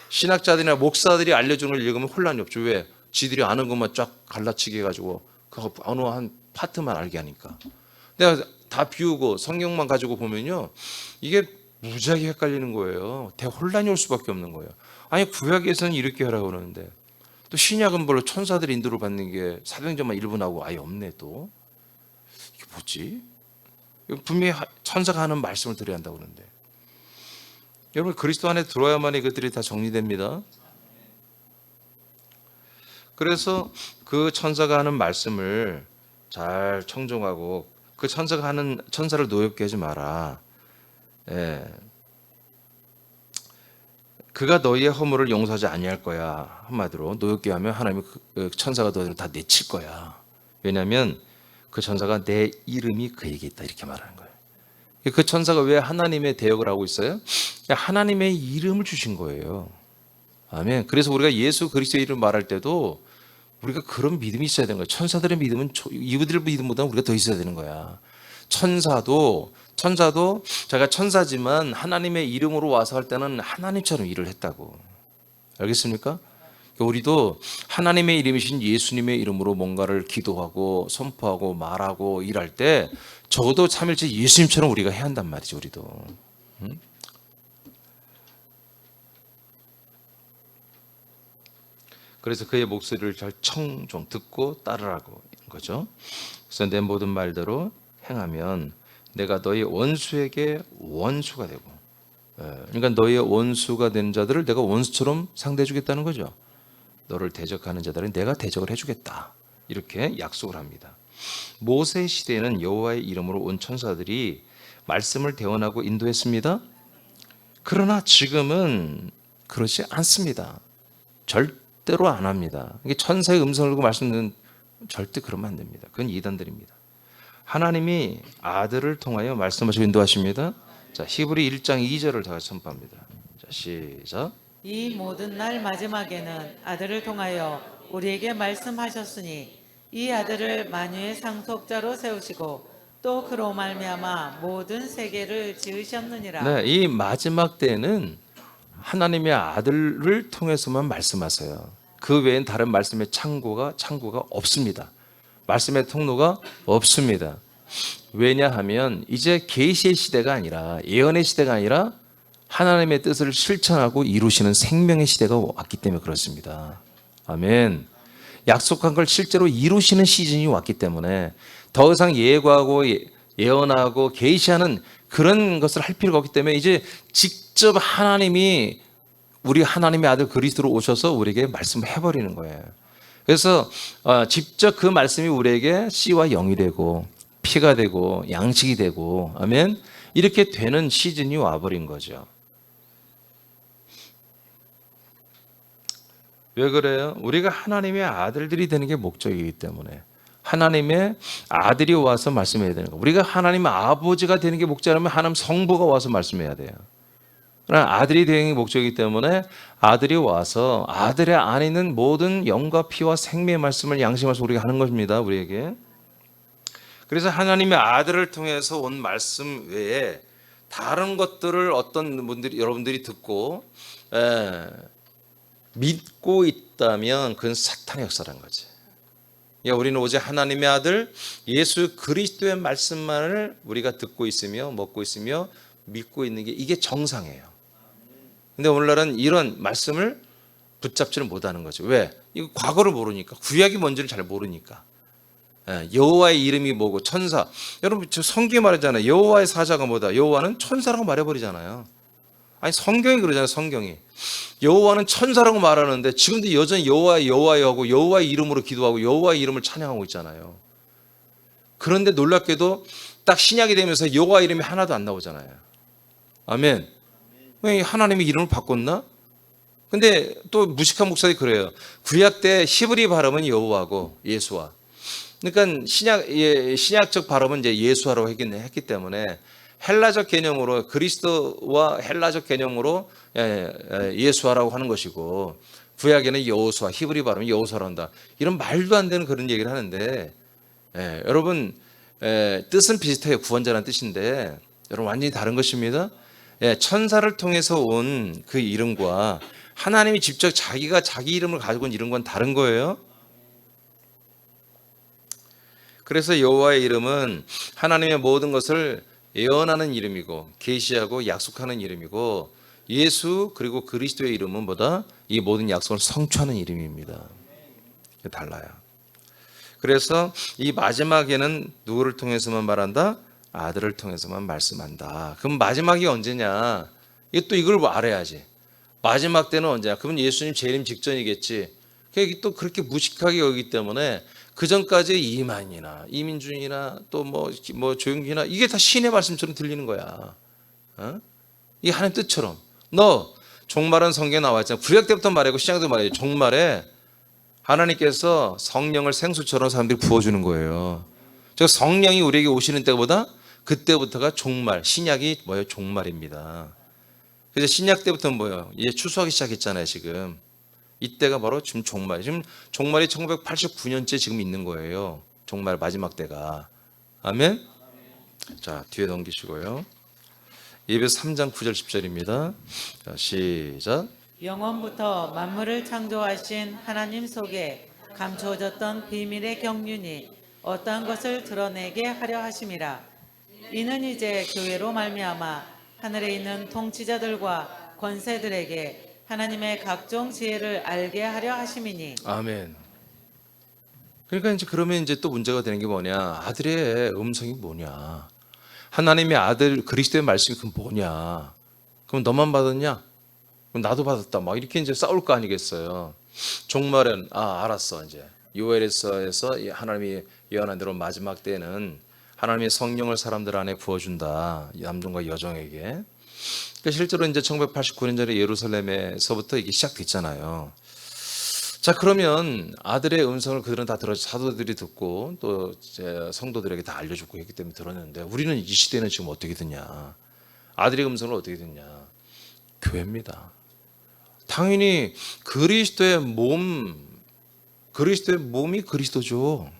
신학자들이나 목사들이 알려주는 걸 읽으면 혼란이 없죠. 왜? 지들이 아는 것만 쫙 갈라치기 해가지고 그 어느 한 파트만 알게 하니까. 내가 다 비우고 성경만 가지고 보면요. 이게 무지하게 헷갈리는 거예요. 대혼란이 올 수밖에 없는 거예요. 아니 구약에서는 이렇게 하라고 그러는데 또 신약은 별로 천사들이 인도를 받는 게 사도행전만 1분하고 아예 없네 또. 이게 뭐지? 분명히 천사가 하는 말씀을 드려야 한다고 그러는데 여러분 그리스도 안에 들어야만 이것들이 다 정리됩니다. 그래서 그 천사가 하는 말씀을 잘 청종하고 그 천사가 하는 천사를 노엽게 하지 마라. 예. 그가 너희의 허물을 용서하지 아니할 거야. 한마디로 노엽게 하면 하나님이 그 천사가 너희를 다 내칠 거야. 왜냐하면 그 천사가 내 이름이 그에게 있다 이렇게 말하는 거예요. 그 천사가 왜 하나님의 대역을 하고 있어요? 하나님의 이름을 주신 거예요. 아멘. 그래서 우리가 예수 그리스도의 이름을 말할 때도 우리가 그런 믿음이 있어야 되는 거예요. 천사들의 믿음은 이웃들 믿음보다 우리가 더 있어야 되는 거야. 천사도 자기가 천사지만 하나님의 이름으로 와서 할 때는 하나님처럼 일을 했다고. 알겠습니까? 우리도 하나님의 이름이신 예수님의 이름으로 뭔가를 기도하고 선포하고 말하고 일할 때 적어도 참일째 예수님처럼 우리가 해야 한단 말이죠. 우리도. 그래서 그의 목소리를 잘 청종 듣고 따르라고 거죠. 그래서 내 모든 말대로 행하면 내가 너희 원수에게 원수가 되고, 그러니까 너희의 원수가 된 자들을 내가 원수처럼 상대해 주겠다는 거죠. 너를 대적하는 자들은 내가 대적을 해주겠다. 이렇게 약속을 합니다. 모세 시대에는 여호와의 이름으로 온 천사들이 말씀을 대언하고 인도했습니다. 그러나 지금은 그렇지 않습니다. 절대로 안 합니다. 이게 천사의 음성을 듣고 말씀 듣는 절대 그러면 안 됩니다. 그건 이단들입니다. 하나님이 아들을 통하여 말씀하시고 인도하십니다. 자, 히브리 1장 2절을 다 같이 선포합니다. 자, 시작. 이 모든 날 마지막에는 아들을 통하여 우리에게 말씀하셨으니 이 아들을 만유의 상속자로 세우시고 또 그로 말미암아 모든 세계를 지으셨느니라. 네, 이 마지막 때에는 하나님의 아들을 통해서만 말씀하세요. 그 외엔 다른 말씀의 창구가 없습니다. 말씀의 통로가 없습니다. 왜냐하면 이제 계시의 시대가 아니라 예언의 시대가 아니라 하나님의 뜻을 실천하고 이루시는 생명의 시대가 왔기 때문에 그렇습니다. 아멘. 약속한 걸 실제로 이루시는 시즌이 왔기 때문에 더 이상 예고하고 예언하고 계시하는 그런 것을 할 필요가 없기 때문에 이제 직접 하나님이 우리 하나님의 아들 그리스도로 오셔서 우리에게 말씀해 버리는 거예요. 그래서 직접 그 말씀이 우리에게 씨와 영이 되고 피가 되고 양식이 되고 아멘. 이렇게 되는 시즌이 와버린 거죠. 왜 그래요? 우리가 하나님의 아들들이 되는 게 목적이기 때문에 하나님의 아들이 와서 말씀해야 되는 거예요. 우리가 하나님의 아버지가 되는 게 목적이라면 하나님 성부가 와서 말씀해야 돼요. 그러나 아들이 되는 게 목적이기 때문에 아들이 와서 아들의 안에 있는 모든 영과 피와 생명의 말씀을 양심하면서 우리가 하는 것입니다. 우리에게. 그래서 하나님의 아들을 통해서 온 말씀 외에 다른 것들을 어떤 분들이 여러분들이 듣고 믿고 있다면 그건 사탄의 역사라는 거지. 그러니까 우리는 오직 하나님의 아들 예수 그리스도의 말씀만을 우리가 듣고 있으며 먹고 있으며 믿고 있는 게 이게 정상이에요. 근데 오늘날은 이런 말씀을 붙잡지를 못하는 거죠. 왜? 이거 과거를 모르니까 구약이 뭔지를 잘 모르니까. 여호와의 이름이 뭐고 천사. 여러분 저 성경에 말하잖아요. 여호와의 사자가 뭐다. 여호와는 천사라고 말해버리잖아요. 아니 성경이 그러잖아요. 성경이 여호와는 천사라고 말하는데 지금도 여전히 여호와여 하고 여호와의 이름으로 기도하고 여호와의 이름을 찬양하고 있잖아요. 그런데 놀랍게도 딱 신약이 되면서 여호와 이름이 하나도 안 나오잖아요. 아멘. 왜 하나님의 이름을 바꿨나? 근데 또 무식한 목사들이 그래요. 구약 때 히브리 발음은 여호와고 예수와. 그러니까 신약적 발음은 이제 예수와라고 했기 때문에 헬라적 개념으로 그리스도와 헬라적 개념으로 예수와라고 하는 것이고 구약에는 여호수아 히브리 발음이 여호수아라고 한다. 이런 말도 안 되는 그런 얘기를 하는데 여러분 뜻은 비슷해요. 구원자라는 뜻인데 여러분 완전히 다른 것입니다. 천사를 통해서 온 그 이름과 하나님이 직접 자기가 자기 이름을 가지고 온 이름과는 다른 거예요. 그래서 여호와의 이름은 하나님의 모든 것을 예언하는 이름이고 계시하고 약속하는 이름이고 예수 그리고 그리스도의 이름은 뭐다? 이 모든 약속을 성취하는 이름입니다. 달라요. 그래서 이 마지막에는 누구를 통해서만 말한다? 아들을 통해서만 말씀한다. 그럼 마지막이 언제냐? 이걸 알아야지. 마지막 때는 언제냐? 그러면 예수님 재림 직전이겠지. 또 그렇게 무식하게 여기기 때문에 그 전까지 이만이나 이민준이나 또 뭐 조용기나 이게 다 신의 말씀처럼 들리는 거야. 이게 하나님 뜻처럼. 너 종말은 성경에 나와 있잖아. 구약 때부터 말하고 신약 때도 말해요. 종말에 하나님께서 성령을 생수처럼 사람들이 부어주는 거예요. 저 성령이 우리에게 오시는 때보다 그때부터가 종말. 신약이 뭐예요? 종말입니다. 그래서 신약 때부터는 뭐예요? 이제 추수하기 시작했잖아요. 지금. 이때가 바로 지금 종말. 지금 종말이 1989년째 지금 있는 거예요. 종말 마지막 때가. 아멘? 자, 뒤에 넘기시고요. 예배서 3장 9절 10절입니다. 자, 시작. 영원부터 만물을 창조하신 하나님 속에 감추어졌던 비밀의 경륜이 어떠한 것을 드러내게 하려 하심이라. 이는 이제 교회로 말미암아 하늘에 있는 통치자들과 권세들에게 하나님의 각종 지혜를 알게 하려 하심이니. 아멘. 그러니까 이제 그러면 이제 또 문제가 되는 게 뭐냐? 아들의 음성이 뭐냐? 하나님의 아들 그리스도의 말씀이 그 뭐냐? 그럼 너만 받았냐? 그럼 나도 받았다. 막 이렇게 이제 싸울 거 아니겠어요? 종말은 알았어 이제 요엘서에서 하나님이 예언한 대로 마지막 때는 하나님의 성령을 사람들 안에 부어준다. 남종과 여종에게. 그러니까 실제로 이제 1989년 전에 예루살렘에서부터 이게 시작됐잖아요. 자, 그러면 아들의 음성을 그들은 다 들어 사도들이 듣고 또 이제 성도들에게 다 알려주고 했기 때문에 들었는데, 우리는 이 시대는 지금 어떻게 듣냐? 아들의 음성을 어떻게 듣냐? 교회입니다. 당연히 그리스도의 몸이 그리스도죠.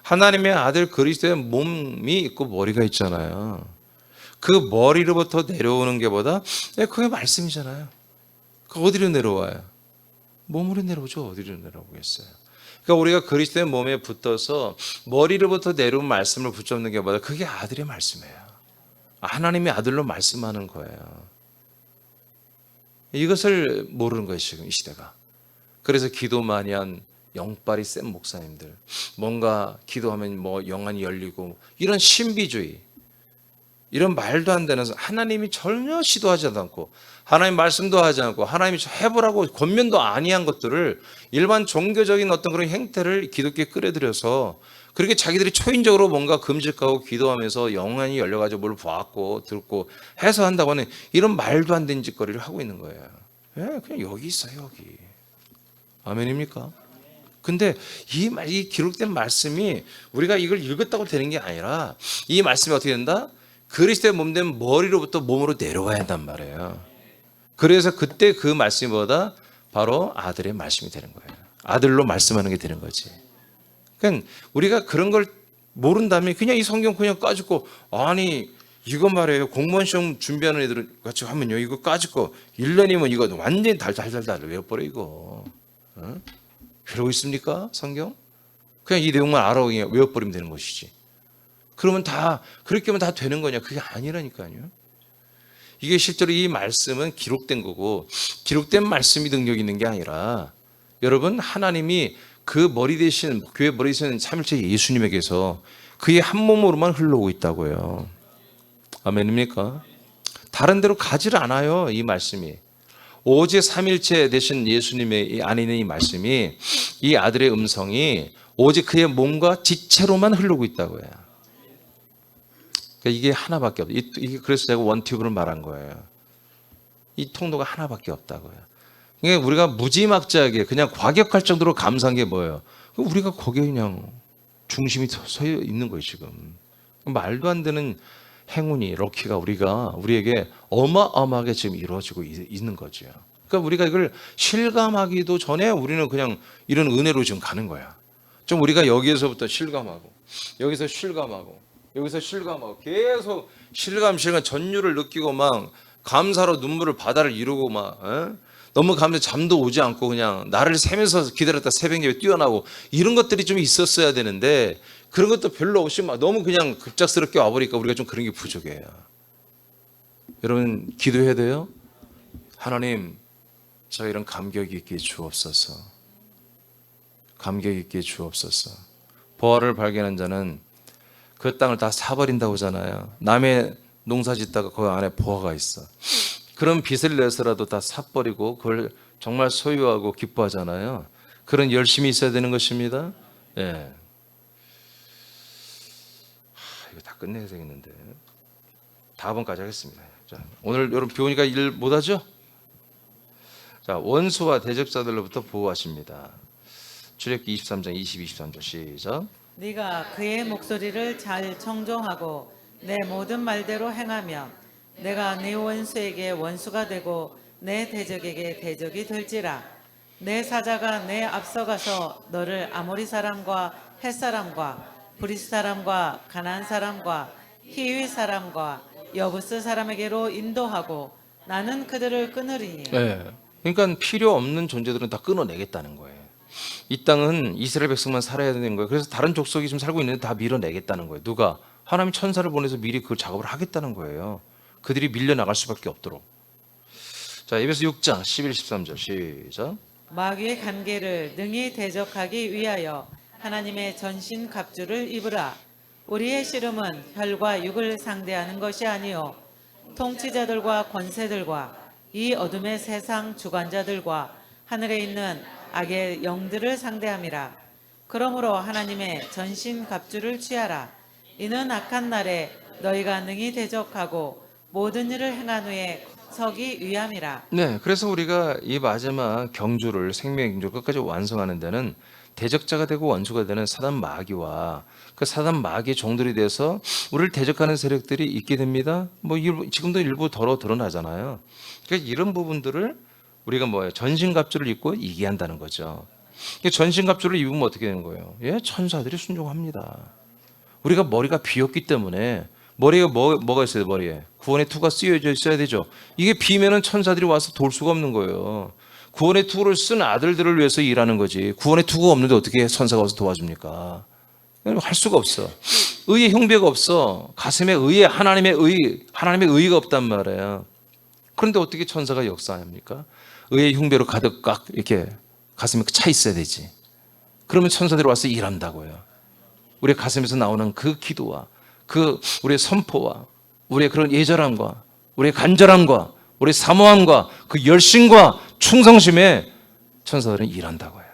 하나님의 아들 그리스도의 몸이 있고 머리가 있잖아요. 그 머리로부터 내려오는 게보다 그게 말씀이잖아요. 그 어디로 내려와요? 몸으로 내려오죠. 어디로 내려오겠어요? 그러니까 우리가 그리스도의 몸에 붙어서 머리로부터 내려온 말씀을 붙잡는 게보다 그게 아들의 말씀이에요. 하나님의 아들로 말씀하는 거예요. 이것을 모르는 거예요, 지금 이 시대가. 그래서 기도 많이 한 영빨이 센 목사님들, 뭔가 기도하면 뭐 영안이 열리고, 이런 신비주의, 이런 말도 안 되는, 하나님이 전혀 시도하지도 않고 하나님 말씀도 하지 않고 하나님이 해보라고 권면도 아니한 것들을, 일반 종교적인 어떤 그런 행태를 기독교에 끌어들여서 그렇게 자기들이 초인적으로 뭔가 금식하고 기도하면서 영안이 열려가지고 뭘 보았고 듣고 해서 한다고 하는 이런 말도 안 되는 짓거리를 하고 있는 거예요. 그냥 여기 있어요, 여기. 아멘입니까? 근데 이 기록된 말씀이 우리가 이걸 읽었다고 되는 게 아니라, 이 말씀이 어떻게 된다? 그리스도의 몸된 머리로부터 몸으로 내려와야 한단 말이에요. 그래서 그때 그 말씀이 뭐다? 바로 아들의 말씀이 되는 거예요. 아들로 말씀하는 게 되는 거지. 그러니까 우리가 그런 걸 모른다면 그냥 이 성경 그냥 까짓고, 아니 이거 말이에요, 공무원 시험 준비하는 애들 같이 하면요, 이거 까짓고 1년이면 이거 완전히 달달달달 외워버려 이거. 어? 그러고 있습니까? 성경? 그냥 이 내용만 알아고 그냥 외워버리면 되는 것이지. 그러면 다 그렇게 하면 다 되는 거냐? 그게 아니라니까요. 이게 실제로 이 말씀은 기록된 거고, 기록된 말씀이 능력 있는 게 아니라, 여러분, 하나님이 그 머리 대신, 교회 머리 대신 삼일체 예수님에게서 그의 한 몸으로만 흘러오고 있다고요. 아멘입니까? 다른 데로 가지를 않아요, 이 말씀이. 오직 삼일체 되신 예수님의 이 안에 있는 이 말씀이, 이 아들의 음성이 오직 그의 몸과 지체로만 흐르고 있다고요. 그러니까 이게 하나밖에 없어요. 이게 그래서 제가 원튜브를 말한 거예요. 이 통로가 하나밖에 없다고요. 그러니까 우리가 무지막지하게 그냥 과격할 정도로 감사한 게 뭐예요? 우리가 거기에 그냥 중심이 서 있는 거예요, 지금. 말도 안 되는 행운이, 럭키가 우리에게 어마어마하게 지금 이루어지고 있는 거죠. 그러니까 우리가 이걸 실감하기도 전에 우리는 그냥 이런 은혜로 지금 가는 거야. 좀 우리가 여기에서부터 실감하고, 여기서 실감하고, 여기서 실감하고, 계속 실감 전율을 느끼고 막 감사로 눈물을 바다를 이루고 막, 너무 감사, 잠도 오지 않고 그냥 나를 세면서 기다렸다 새벽에 뛰어나고, 이런 것들이 좀 있었어야 되는데 그런 것도 별로 없이 막 너무 그냥 급작스럽게 와버리니까 우리가 좀 그런 게 부족해요. 여러분, 기도해야 돼요. 하나님, 저 이런 감격 있게 주옵소서. 감격 있게 주옵소서. 보화를 발견한 자는 그 땅을 다 사버린다고 하잖아요. 남의 농사 짓다가 그 안에 보화가 있어. 그런 빚을 내서라도 다 사버리고 그걸 정말 소유하고 기뻐하잖아요. 그런 열심이 있어야 되는 것입니다. 예. 이거 다 끝내야 되겠는데. 다음번까지 하겠습니다. 자, 오늘 여러분 비 오니까 일 못하죠? 자, 원수와 대적자들로부터 보호하십니다. 출애굽기 23장 23절 시작. 네가 그의 목소리를 잘 청종하고 내 모든 말대로 행하면 내가 네 원수에게 원수가 되고 내 대적에게 대적이 될지라. 내 사자가 내 앞서가서 너를 아모리 사람과 헷 사람과 브리스 사람과 가나안 사람과 히위 사람과 여부스 사람에게로 인도하고 나는 그들을 끊으리니. 네. 그러니까 필요 없는 존재들은 다 끊어내겠다는 거예요. 이 땅은 이스라엘 백성만 살아야 되는 거예요. 그래서 다른 족속이 지금 살고 있는데 다 밀어내겠다는 거예요. 누가? 하나님 천사를 보내서 미리 그 작업을 하겠다는 거예요. 그들이 밀려나갈 수밖에 없도록. 자, 에베소 6장 11, 13절 시작. 마귀의 관계를 능히 대적하기 위하여 하나님의 전신 갑주를 입으라. 우리의 씨름은 혈과 육을 상대하는 것이 아니요 통치자들과 권세들과 이 어둠의 세상 주관자들과 하늘에 있는 악의 영들을 상대함이라. 그러므로 하나님의 전신 갑주를 취하라. 이는 악한 날에 너희가 능히 대적하고 모든 일을 행한 후에 서기 위함이라. 네, 그래서 우리가 이 마지막 경주를 생명의 경주 끝까지 완성하는 데는 대적자가 되고 원수가 되는 사단 마귀와 그 사단 마귀의 종들이 돼서 우리를 대적하는 세력들이 있게 됩니다. 뭐 지금도 일부 드러나잖아요. 그러니까 이런 부분들을 우리가 뭐예요? 전신갑주를 입고 이기게 한다는 거죠. 전신갑주를 입으면 어떻게 되는 거예요? 예, 천사들이 순종합니다. 우리가 머리가 비었기 때문에 머리에 뭐가 있어요? 머리에 구원의 투가 쓰여져 있어야 되죠. 이게 비면은 천사들이 와서 돌 수가 없는 거예요. 구원의 투를 쓴 아들들을 위해서 일하는 거지. 구원의 투가 없는데 어떻게 천사가 와서 도와줍니까? 할 수가 없어. 의의 형배가 없어. 가슴에 하나님의 의의가 없단 말이에요. 그런데 어떻게 천사가 역사합니까? 의의 흉배로 가득 꽉 이렇게 가슴에 차 있어야 되지. 그러면 천사들이 와서 일한다고요. 우리 가슴에서 나오는 그 기도와 그 우리의 선포와 우리의 그런 예절함과 우리의 간절함과 우리의 사모함과 그 열심과 충성심에 천사들은 일한다고 해요.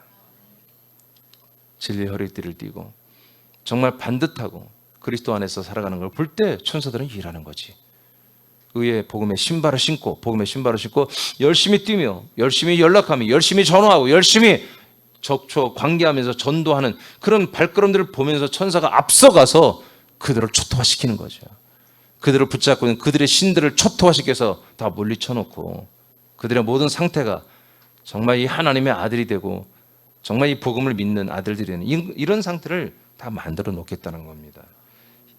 진리의 허리띠를 띠고 정말 반듯하고 그리스도 안에서 살아가는 걸 볼 때 천사들은 일하는 거지. 의의 복음의 신발을 신고 열심히 뛰며 열심히 연락하며 열심히 전화하고 열심히 접촉 관계하면서 전도하는 그런 발걸음들을 보면서 천사가 앞서가서 그들을 초토화시키는 거죠. 그들을 붙잡고 있는 그들의 신들을 초토화시켜서 다 물리쳐놓고 그들의 모든 상태가 정말 이 하나님의 아들이 되고 정말 이 복음을 믿는 아들들이 되는 이런 상태를 다 만들어 놓겠다는 겁니다.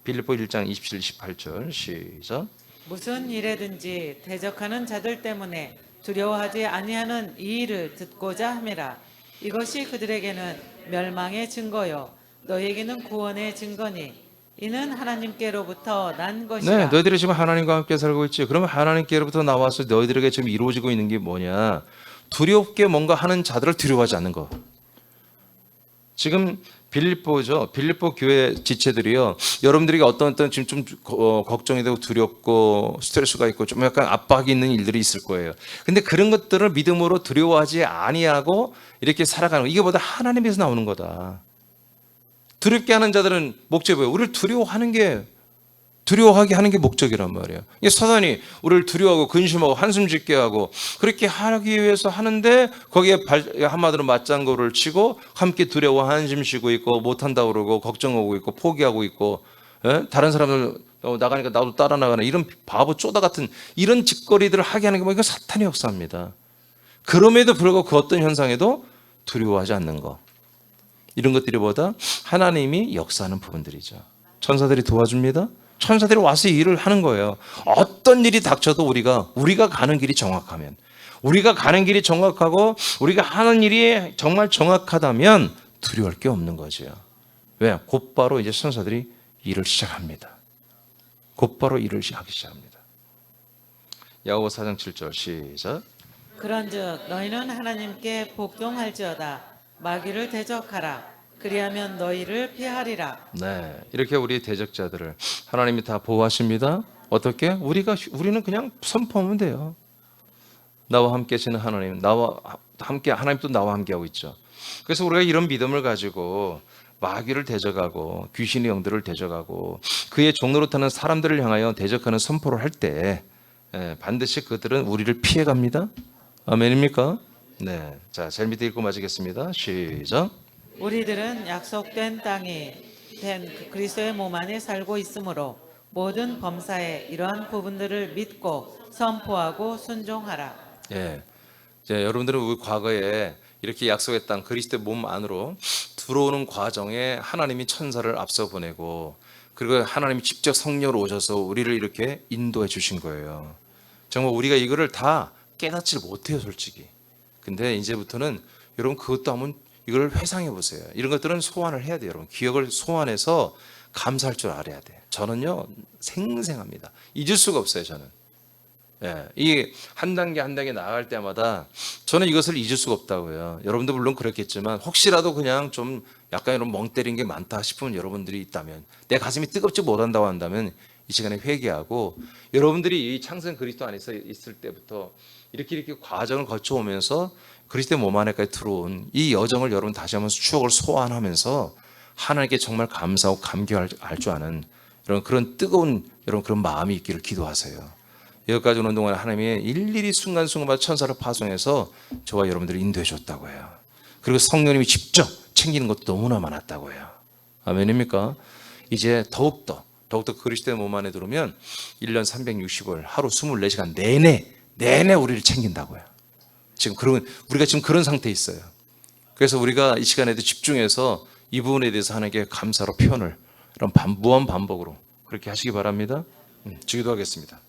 빌립보 1장 27, 28절 시작. 무슨 일에든지 대적하는 자들 때문에 두려워하지 아니하는 이 일을 듣고자 함이라. 이것이 그들에게는 멸망의 증거요 너에게는 구원의 증거니 이는 하나님께로부터 난 것이라. 네, 너희들이 지금 하나님과 함께 살고 있지. 그러면 하나님께로부터 나와서 너희들에게 지금 이루어지고 있는 게 뭐냐? 두렵게 뭔가 하는 자들을 두려워하지 않는 거. 지금 빌립보 교회 지체들이요. 여러분들에게 어떤 지금 좀 걱정이 되고 두렵고 스트레스가 있고 좀 약간 압박이 있는 일들이 있을 거예요. 근데 그런 것들을 믿음으로 두려워하지 아니하고 이렇게 살아가는 거. 이게 보다 하나님에서 나오는 거다. 두렵게 하는 자들은 목적이 뭐예요? 우리를 두려워하게 하는 게 목적이란 말이에요. 이게 사단이 우리를 두려워하고 근심하고 한숨 짓게 하고 그렇게 하기 위해서 하는데 거기에 한마디로 맞장구를 치고 함께 두려워 한심 쉬고 있고 못한다고 그러고 걱정하고 있고 포기하고 있고 다른 사람들 나가니까 나도 따라 나가는 이런 바보 쪼다 같은 이런 짓거리들을 하게 하는 게 이거 사탄의 역사입니다. 그럼에도 불구하고 그 어떤 현상에도 두려워하지 않는 거. 이런 것들이 보다 하나님이 역사하는 부분들이죠. 천사들이 도와줍니다. 천사들이 와서 일을 하는 거예요. 어떤 일이 닥쳐도 우리가 가는 길이 정확하면 우리가 가는 길이 정확하고 우리가 하는 일이 정말 정확하다면 두려울 게 없는 거죠. 왜? 곧바로 이제 천사들이 일을 시작합니다. 곧바로 일을 하기 시작합니다. 야고보 4장 7절 시작. 그런즉 너희는 하나님께 복종할지어다. 마귀를 대적하라. 그리하면 너희를 피하리라. 네, 이렇게 우리 대적자들을 하나님이 다 보호하십니다. 어떻게? 우리는 그냥 선포하면 돼요. 나와 함께 하시는 하나님, 하나님도 나와 함께 하고 있죠. 그래서 우리가 이런 믿음을 가지고 마귀를 대적하고 귀신의 영들을 대적하고 그의 종로로 타는 사람들을 향하여 대적하는 선포를 할 때 반드시 그들은 우리를 피해갑니다. 아멘입니까? 네, 자, 제일 밑에 읽고 마치겠습니다. 시작. 우리들은 약속된 땅에 된 그리스도의 몸 안에 살고 있으므로 모든 범사에 이러한 부분들을 믿고 선포하고 순종하라. 예, 이제 여러분들은 우리 과거에 이렇게 약속의 땅 그리스도의 몸 안으로 들어오는 과정에 하나님이 천사를 앞서 보내고 그리고 하나님이 직접 성령으로 오셔서 우리를 이렇게 인도해 주신 거예요. 정말 우리가 이거를 다 깨닫지 못해요, 솔직히. 근데 이제부터는 여러분 그것도 한번 이걸 회상해 보세요. 이런 것들은 소환을 해야 돼요, 여러분. 기억을 소환해서 감사할 줄 알아야 돼. 저는요 생생합니다. 잊을 수가 없어요, 저는. 예, 이 한 단계 한 단계 나아갈 때마다 저는 이것을 잊을 수가 없다고요. 여러분도 물론 그렇겠지만 혹시라도 그냥 좀 약간 이런 멍 때린 게 많다 싶으면 여러분들이 있다면 내 가슴이 뜨겁지 못한다고 한다면 이 시간에 회개하고 여러분들이 이 창생 그리스도 안에서 있을 때부터 이렇게 과정을 거쳐오면서 그리스도의 몸 안에까지 들어온 이 여정을 여러분 다시 한번 추억을 소환하면서 하나님께 정말 감사하고 감격할 줄 아는 그런 뜨거운 여러분 그런 마음이 있기를 기도하세요. 여기까지 오는 동안에 하나님이 일일이 순간순간마다 천사를 파송해서 저와 여러분들을 인도해 줬다고 해요. 그리고 성령님이 직접 챙기는 것도 너무나 많았다고 해요. 아멘입니까? 이제 더욱더 그리스도의 몸 안에 들어오면 1년 360일 하루 24시간 내내 우리를 챙긴다고 해요. 우리가 지금 그런 상태에 있어요. 그래서 우리가 이 시간에도 집중해서 이 부분에 대해서 하나님께 감사로 표현을 무한 반복으로 그렇게 하시기 바랍니다. 기도하겠습니다.